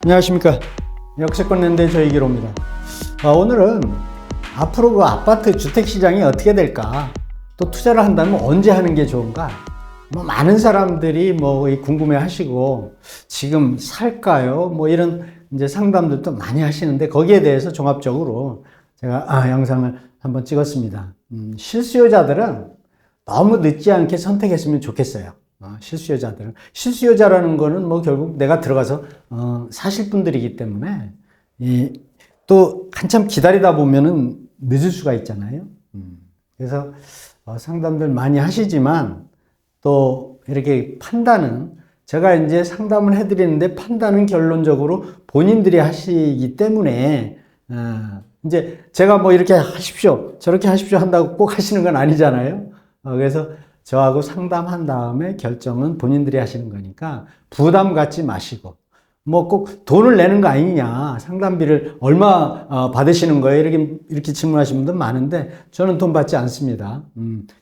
안녕하십니까. 역세권 랜드의 조이기로입니다. 오늘은 앞으로 그 아파트 주택시장이 어떻게 될까, 또 투자를 한다면 언제 하는 게 좋은가, 많은 사람들이 궁금해 하시고, 지금 살까요? 이런 이제 상담들도 많이 하시는데, 거기에 대해서 종합적으로 제가 영상을 한번 찍었습니다. 실수요자들은 너무 늦지 않게 선택했으면 좋겠어요. 실수요자라는 거는 결국 내가 들어가서 사실 분들이기 때문에 또 한참 기다리다 보면은 늦을 수가 있잖아요. 그래서 상담들 많이 하시지만 또 이렇게 판단은 제가 이제 상담을 해드리는데 판단은 결론적으로 본인들이 하시기 때문에 이제 제가 이렇게 하십시오, 저렇게 하십시오 한다고 꼭 하시는 건 아니잖아요. 그래서 저하고 상담한 다음에 결정은 본인들이 하시는 거니까 부담 갖지 마시고, 꼭 돈을 내는 거 아니냐, 상담비를 얼마 받으시는 거예요, 이렇게 질문하시는 분들 많은데, 저는 돈 받지 않습니다.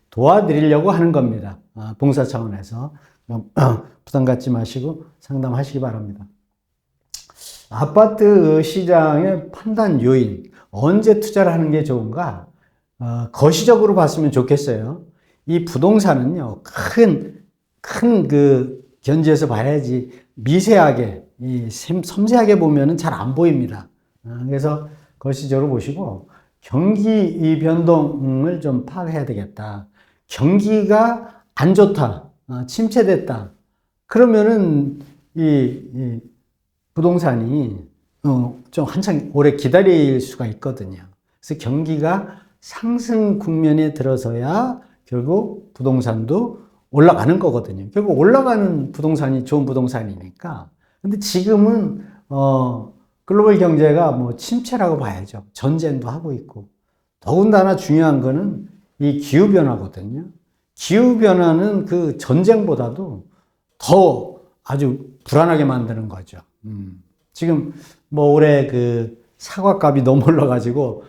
도와드리려고 하는 겁니다. 봉사 차원에서. 부담 갖지 마시고 상담하시기 바랍니다. 아파트 시장의 판단 요인, 언제 투자를 하는 게 좋은가, 거시적으로 봤으면 좋겠어요. 이 부동산은요, 큰 견지에서 봐야지, 미세하게, 섬세하게 보면은 잘 안 보입니다. 그래서 거시적으로 보시고, 경기 변동을 좀 파악해야 되겠다. 경기가 안 좋다, 침체됐다. 그러면은, 이 부동산이, 좀 한창 오래 기다릴 수가 있거든요. 그래서 경기가 상승 국면에 들어서야 결국 부동산도 올라가는 거거든요. 결국 올라가는 부동산이 좋은 부동산이니까. 근데 지금은 글로벌 경제가 침체라고 봐야죠. 전쟁도 하고 있고. 더군다나 중요한 거는 이 기후 변화거든요. 기후 변화는 그 전쟁보다도 더 아주 불안하게 만드는 거죠. 지금 올해 그 사과값이 너무 올라가지고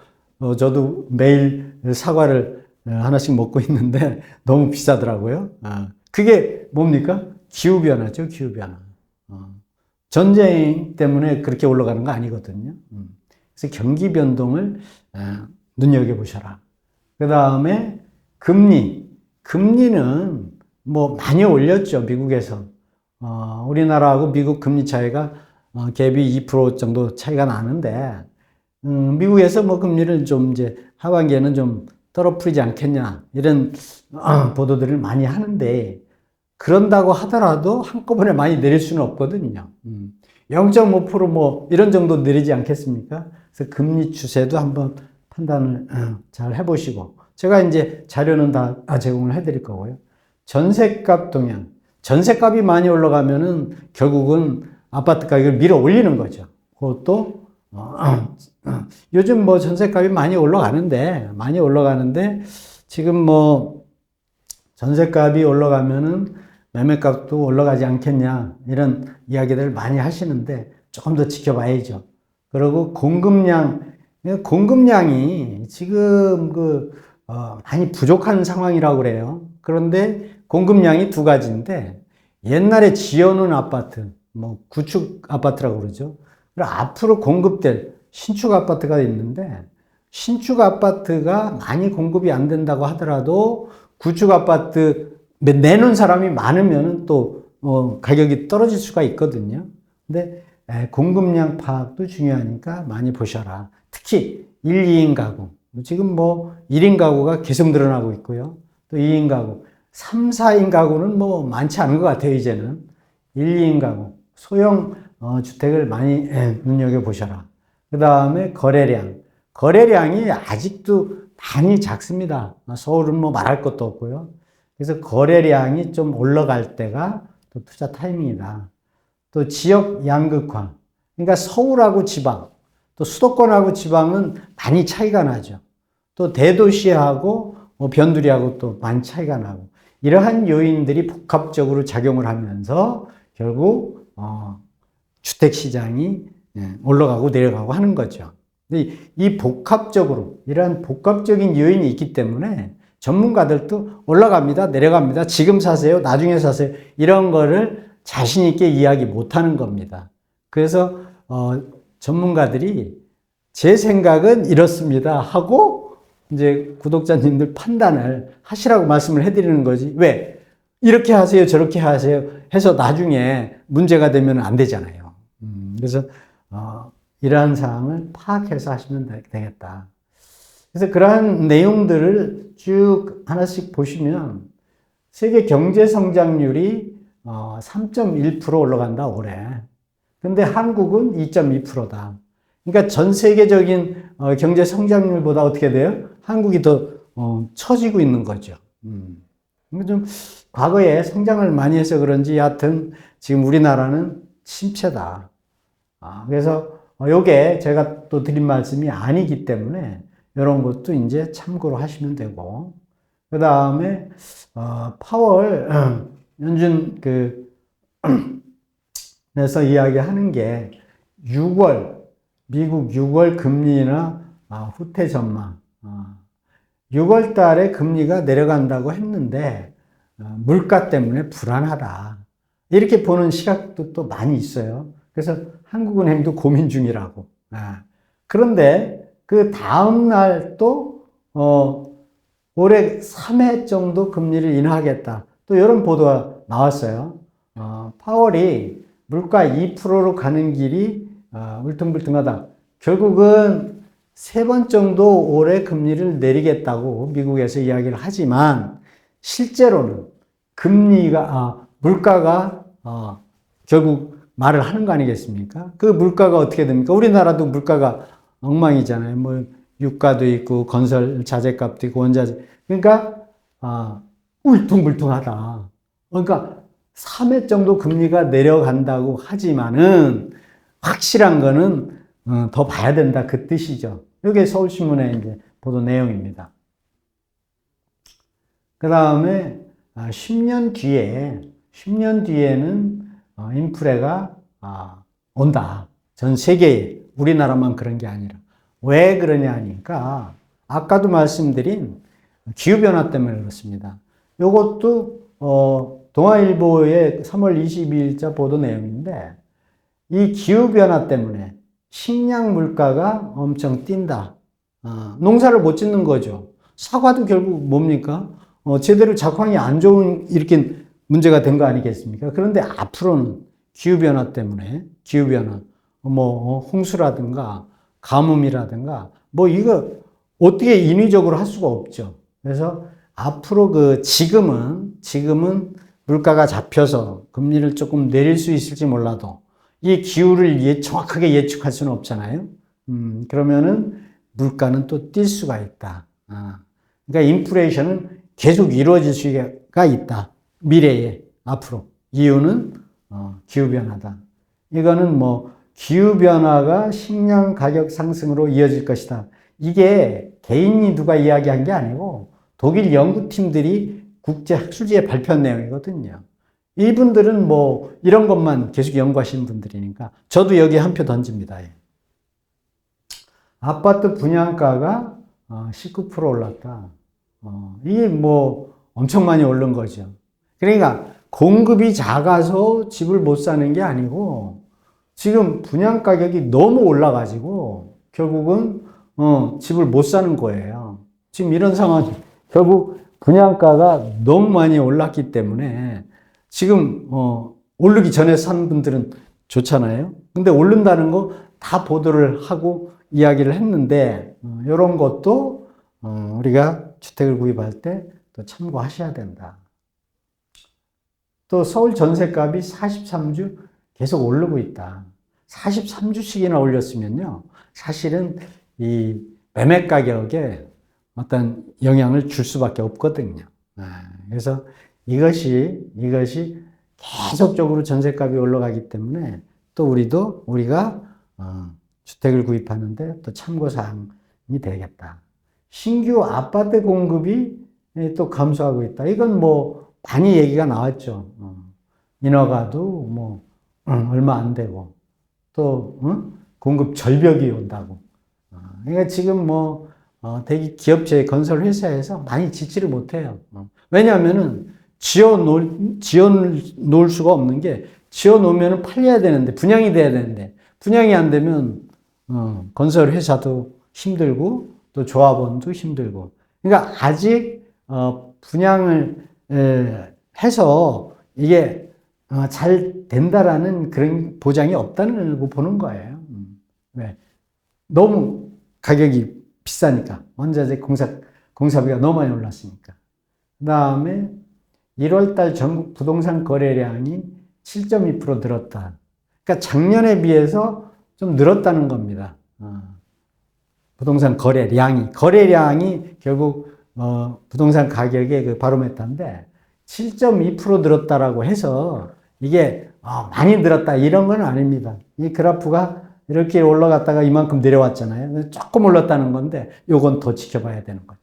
저도 매일 사과를 하나씩 먹고 있는데 너무 비싸더라고요. 그게 뭡니까? 기후변화죠, 기후변화. 전쟁 때문에 그렇게 올라가는 거 아니거든요. 그래서 경기 변동을 눈여겨보셔라. 그 다음에 금리는 많이 올렸죠, 미국에서. 우리나라하고 미국 금리 차이가 갭이 2% 정도 차이가 나는데, 미국에서 금리를 좀 이제 하반기에는 좀 떨어뜨리지 않겠냐, 이런 보도들을 많이 하는데, 그런다고 하더라도 한꺼번에 많이 내릴 수는 없거든요. 0.5% 이런 정도 내리지 않겠습니까? 그래서 금리 추세도 한번 판단을 잘 해보시고, 제가 이제 자료는 다 제공을 해드릴 거고요. 전세값 동향. 전세값이 많이 올라가면은 결국은 아파트 가격을 밀어 올리는 거죠. 그것도 요즘 전세값이 많이 올라가는데 지금 전세값이 올라가면은 매매값도 올라가지 않겠냐, 이런 이야기들을 많이 하시는데 조금 더 지켜봐야죠. 그리고 공급량이 지금 많이 부족한 상황이라고 그래요. 그런데 공급량이 두 가지인데, 옛날에 지어놓은 아파트, 구축 아파트라고 그러죠. 그리고 앞으로 공급될 신축 아파트가 있는데, 신축 아파트가 많이 공급이 안 된다고 하더라도 구축 아파트 내놓은 사람이 많으면 또 가격이 떨어질 수가 있거든요. 근데 공급량 파악도 중요하니까 많이 보셔라. 특히 1, 2인 가구. 지금 1인 가구가 계속 늘어나고 있고요. 또 2인 가구. 3, 4인 가구는 많지 않은 것 같아요, 이제는. 1, 2인 가구. 소형 주택을 많이 눈여겨보셔라. 그 다음에 거래량이 아직도 많이 작습니다. 서울은 말할 것도 없고요. 그래서 거래량이 좀 올라갈 때가 또 투자 타이밍이다. 또 지역 양극화. 그러니까 서울하고 지방, 또 수도권하고 지방은 많이 차이가 나죠. 또 대도시하고 변두리하고 또 많이 차이가 나고, 이러한 요인들이 복합적으로 작용을 하면서 결국 주택시장이 올라가고 내려가고 하는 거죠. 이 복합적으로, 이러한 복합적인 요인이 있기 때문에 전문가들도 올라갑니다, 내려갑니다, 지금 사세요, 나중에 사세요, 이런 거를 자신 있게 이야기 못 하는 겁니다. 그래서 전문가들이 제 생각은 이렇습니다 하고 이제 구독자님들 판단을 하시라고 말씀을 해드리는 거지. 왜? 이렇게 하세요, 저렇게 하세요 해서 나중에 문제가 되면 안 되잖아요. 그래서 이러한 사항을 파악해서 하시면 되겠다. 그래서 그러한 내용들을 쭉 하나씩 보시면 세계 경제 성장률이 3.1% 올라간다 올해. 근데 한국은 2.2%다. 그러니까 전 세계적인 경제 성장률보다 어떻게 돼요? 한국이 더 처지고 있는 거죠. 좀 과거에 성장을 많이 해서 그런지 하여튼 지금 우리나라는 침체다. 그래서 요게 제가 또 드린 말씀이 아니기 때문에 이런 것도 이제 참고로 하시면 되고, 그 다음에 파월 연준 에서 이야기하는 게 6월 미국 6월 금리나 후퇴 전망. 6월 달에 금리가 내려간다고 했는데 물가 때문에 불안하다. 이렇게 보는 시각도 또 많이 있어요. 그래서 한국은행도 고민 중이라고. 그런데 그 다음 날 또 올해 3회 정도 금리를 인하하겠다. 또 이런 보도가 나왔어요. 파월이 물가 2%로 가는 길이 울퉁불퉁하다. 결국은 3번 정도 올해 금리를 내리겠다고 미국에서 이야기를 하지만 실제로는 물가가 결국 말을 하는 거 아니겠습니까? 그 물가가 어떻게 됩니까? 우리나라도 물가가 엉망이잖아요. 뭐 유가도 있고 건설 자재값도 있고 원자재. 그러니까 울퉁불퉁하다. 그러니까 3회 정도 금리가 내려간다고 하지만은 확실한 거는 더 봐야 된다 그 뜻이죠. 이게 서울신문의 이제 보도 내용입니다. 그 다음에 10년 뒤에는 인플레가 온다. 전 세계에 우리나라만 그런 게 아니라 왜 그러냐 하니까 아까도 말씀드린 기후변화 때문에 그렇습니다. 이것도 동아일보의 3월 22일자 보도 내용인데 이 기후변화 때문에 식량 물가가 엄청 뛴다. 농사를 못 짓는 거죠. 사과도 결국 뭡니까? 제대로 작황이 안 좋은 이렇게 문제가 된 거 아니겠습니까? 그런데 앞으로는 기후변화 때문에 기후변화, 홍수라든가 가뭄이라든가 이거 어떻게 인위적으로 할 수가 없죠. 그래서 앞으로 지금은 물가가 잡혀서 금리를 조금 내릴 수 있을지 몰라도 이 기후를 정확하게 예측할 수는 없잖아요. 그러면은 물가는 또 뛸 수가 있다. 그러니까 인플레이션은 계속 이루어질 수가 있다. 미래에 앞으로. 이유는 기후변화다. 이거는 기후변화가 식량 가격 상승으로 이어질 것이다. 이게 개인이 누가 이야기한 게 아니고 독일 연구팀들이 국제학술지에 발표한 내용이거든요. 이분들은 이런 것만 계속 연구하시는 분들이니까 저도 여기 한 표 던집니다. 아파트 분양가가 19% 올랐다. 이게 엄청 많이 오른 거죠. 그러니까 공급이 작아서 집을 못 사는 게 아니고 지금 분양 가격이 너무 올라가지고 결국은 집을 못 사는 거예요. 지금 이런 상황이 결국 분양가가 너무 많이 올랐기 때문에 지금 오르기 전에 산 분들은 좋잖아요. 근데 오른다는 거 다 보도를 하고 이야기를 했는데 이런 것도 우리가 주택을 구입할 때 또 참고하셔야 된다. 또 서울 전세값이 43주 계속 오르고 있다. 43주씩이나 올렸으면요. 사실은 이 매매 가격에 어떤 영향을 줄 수밖에 없거든요. 그래서 이것이 계속적으로 전세값이 올라가기 때문에 또 우리가 주택을 구입하는데 또 참고사항이 되겠다. 신규 아파트 공급이 또 감소하고 있다. 이건 많이 얘기가 나왔죠. 인허가도 얼마 안 되고 또 공급 절벽이 온다고. 그러니까 지금 대기 기업체 건설 회사에서 많이 짓지를 못해요. 왜냐하면은 지어 놓을 수가 없는 게 지어 놓으면 팔려야 되는데 분양이 돼야 되는데 분양이 안 되면 건설 회사도 힘들고 또 조합원도 힘들고. 그러니까 아직 분양을 해서 이게 잘 된다라는 그런 보장이 없다는 거 보는 거예요. 왜? 너무 가격이 비싸니까. 원자재 공사비가 너무 많이 올랐으니까. 그 다음에 1월달 전국 부동산 거래량이 7.2% 늘었다. 그러니까 작년에 비해서 좀 늘었다는 겁니다. 부동산 거래량이 결국 부동산 가격의 그 바로메터인데 7.2% 늘었다라고 해서 이게 많이 늘었다 이런 건 아닙니다. 이 그래프가 이렇게 올라갔다가 이만큼 내려왔잖아요. 조금 올랐다는 건데 요건 더 지켜봐야 되는 거죠.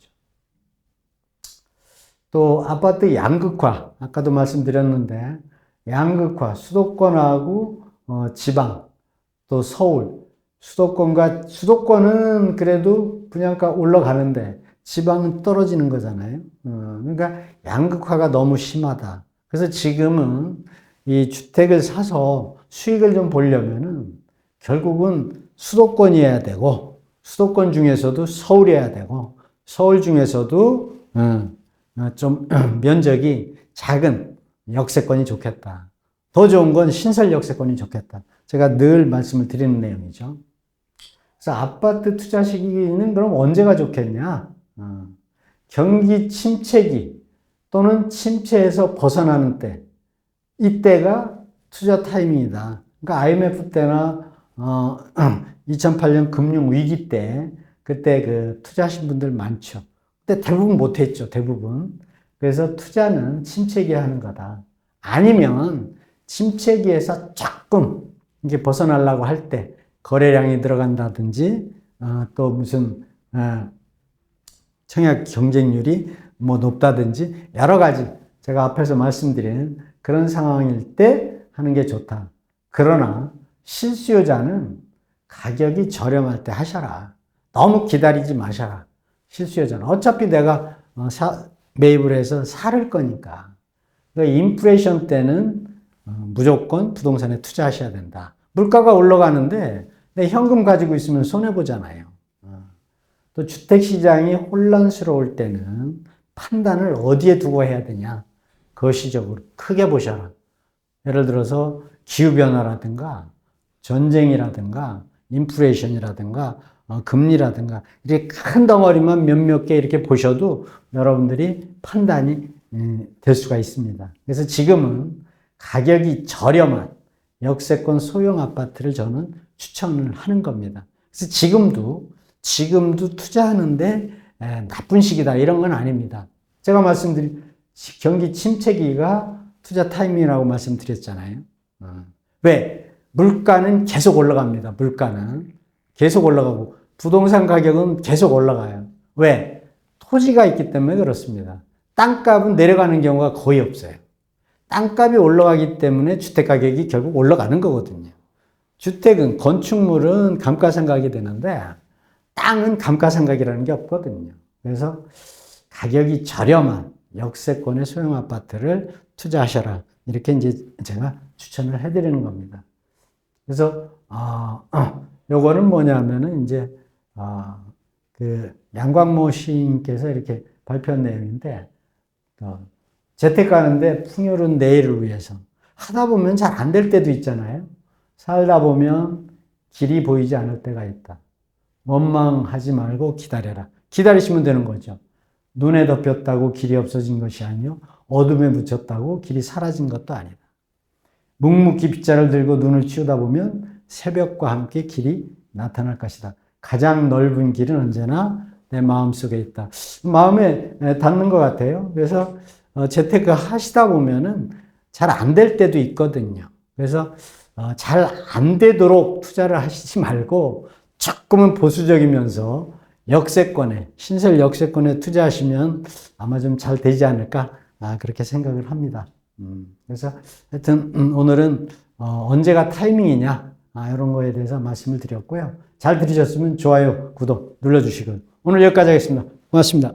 또 아파트 양극화, 아까도 말씀드렸는데 양극화, 수도권하고 지방, 또 서울, 수도권은 그래도 분양가 올라가는데 지방은 떨어지는 거잖아요. 그러니까 양극화가 너무 심하다. 그래서 지금은 이 주택을 사서 수익을 좀 보려면은 결국은 수도권이어야 되고, 수도권 중에서도 서울이어야 되고, 서울 중에서도 좀 면적이 작은 역세권이 좋겠다. 더 좋은 건 신설 역세권이 좋겠다. 제가 늘 말씀을 드리는 내용이죠. 그래서 아파트 투자 시기는 그럼 언제가 좋겠냐? 경기 침체기 또는 침체에서 벗어나는 때, 이때가 투자 타이밍이다. 그러니까 IMF 때나 2008년 금융위기 때 그때 그 투자하신 분들 많죠. 근데 대부분 못했죠. 대부분. 그래서 투자는 침체기에 하는 거다. 아니면 침체기에서 조금 이게 벗어나려고 할 때 거래량이 들어간다든지 또 무슨 청약 경쟁률이 뭐 높다든지 여러 가지 제가 앞에서 말씀드린 그런 상황일 때 하는 게 좋다. 그러나 실수요자는 가격이 저렴할 때 하셔라. 너무 기다리지 마셔라. 실수요자는. 어차피 내가 매입을 해서 살 거니까. 그러니까 인플레이션 때는 무조건 부동산에 투자하셔야 된다. 물가가 올라가는데 내 현금 가지고 있으면 손해보잖아요. 또 주택시장이 혼란스러울 때는 판단을 어디에 두고 해야 되냐. 거시적으로 크게 보셔라. 예를 들어서 기후변화라든가 전쟁이라든가 인플레이션이라든가 금리라든가 이렇게 큰 덩어리만 몇몇 개 이렇게 보셔도 여러분들이 판단이 될 수가 있습니다. 그래서 지금은 가격이 저렴한 역세권 소형 아파트를 저는 추천을 하는 겁니다. 그래서 지금도 투자하는데 나쁜 시기다 이런 건 아닙니다. 제가 말씀드린 경기 침체기가 투자 타이밍이라고 말씀드렸잖아요. 왜? 물가는 계속 올라갑니다. 물가는 계속 올라가고 부동산 가격은 계속 올라가요. 왜? 토지가 있기 때문에 그렇습니다. 땅값은 내려가는 경우가 거의 없어요. 땅값이 올라가기 때문에 주택 가격이 결국 올라가는 거거든요. 주택은 건축물은 감가상각이 되는데 땅은 감가상각이라는 게 없거든요. 그래서 가격이 저렴한 역세권의 소형 아파트를 투자하셔라. 이렇게 이제 제가 추천을 해드리는 겁니다. 그래서 요거는 뭐냐면은 이제 그 양광모 시인께서 이렇게 발표한 내용인데 재택 가는데 풍요로운 내일을 위해서 하다 보면 잘 안 될 때도 있잖아요. 살다 보면 길이 보이지 않을 때가 있다. 원망하지 말고 기다려라. 기다리시면 되는 거죠. 눈에 덮였다고 길이 없어진 것이 아니요 어둠에 묻혔다고 길이 사라진 것도 아니다. 묵묵히 빗자를 들고 눈을 치우다 보면 새벽과 함께 길이 나타날 것이다. 가장 넓은 길은 언제나 내 마음속에 있다. 마음에 닿는 것 같아요. 그래서 재테크 하시다 보면은 잘 안 될 때도 있거든요. 그래서 잘 안 되도록 투자를 하시지 말고 조금은 보수적이면서 역세권에, 신설 역세권에 투자하시면 아마 좀 잘 되지 않을까 그렇게 생각을 합니다. 그래서 하여튼 오늘은 언제가 타이밍이냐 이런 거에 대해서 말씀을 드렸고요. 잘 들으셨으면 좋아요, 구독 눌러주시고 오늘 여기까지 하겠습니다. 고맙습니다.